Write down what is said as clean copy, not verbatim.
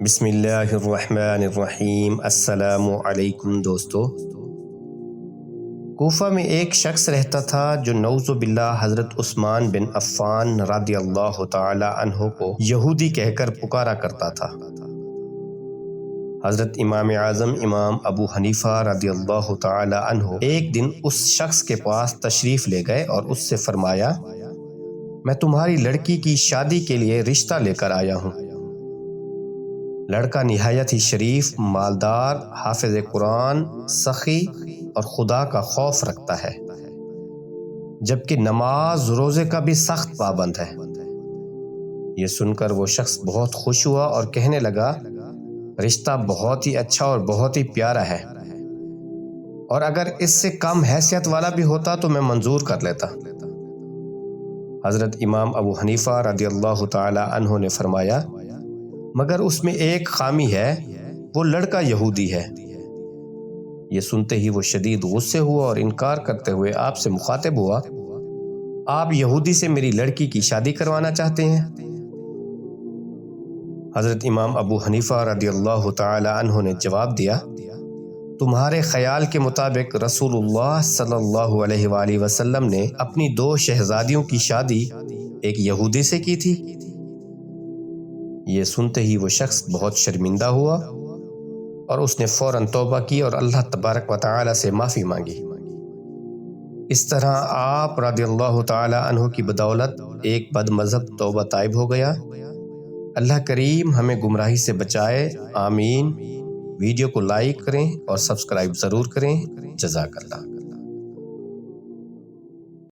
بسم اللہ الرحمن الرحیم۔ السلام علیکم دوستو۔ کوفہ میں ایک شخص رہتا تھا جو نعوذ باللہ حضرت عثمان بن عفان رضی اللہ تعالی عنہ کو یہودی کہہ کر پکارا کرتا تھا۔ حضرت امام اعظم امام ابو حنیفہ رضی اللہ تعالی عنہ ایک دن اس شخص کے پاس تشریف لے گئے اور اس سے فرمایا، میں تمہاری لڑکی کی شادی کے لیے رشتہ لے کر آیا ہوں۔ لڑکا نہایت ہی شریف، مالدار، حافظ قرآن، سخی اور خدا کا خوف رکھتا ہے، جبکہ نماز روزے کا بھی سخت پابند ہے۔ یہ سن کر وہ شخص بہت خوش ہوا اور کہنے لگا، رشتہ بہت ہی اچھا اور بہت ہی پیارا ہے، اور اگر اس سے کم حیثیت والا بھی ہوتا تو میں منظور کر لیتا۔ حضرت امام ابو حنیفہ رضی اللہ تعالی عنہ نے فرمایا، مگر اس میں ایک خامی ہے، وہ لڑکا یہودی ہے۔ یہ سنتے ہی وہ شدید غصے ہوا اور انکار کرتے ہوئے آپ سے مخاطب ہوا، آپ یہودی سے میری لڑکی کی شادی کروانا چاہتے ہیں؟ حضرت امام ابو حنیفہ رضی اللہ تعالی عنہ نے جواب دیا، تمہارے خیال کے مطابق رسول اللہ صلی اللہ علیہ وآلہ وسلم نے اپنی 2 شہزادیوں کی شادی ایک یہودی سے کی تھی۔ یہ سنتے ہی وہ شخص بہت شرمندہ ہوا اور اس نے فوراً توبہ کی اور اللہ تبارک و تعالی سے معافی مانگی۔ اس طرح آپ رضی اللہ تعالی عنہ کی بدولت ایک بد مذہب توبہ طائب ہو گیا۔ اللہ کریم ہمیں گمراہی سے بچائے، آمین۔ ویڈیو کو لائک کریں اور سبسکرائب ضرور کریں۔ جزاک اللہ۔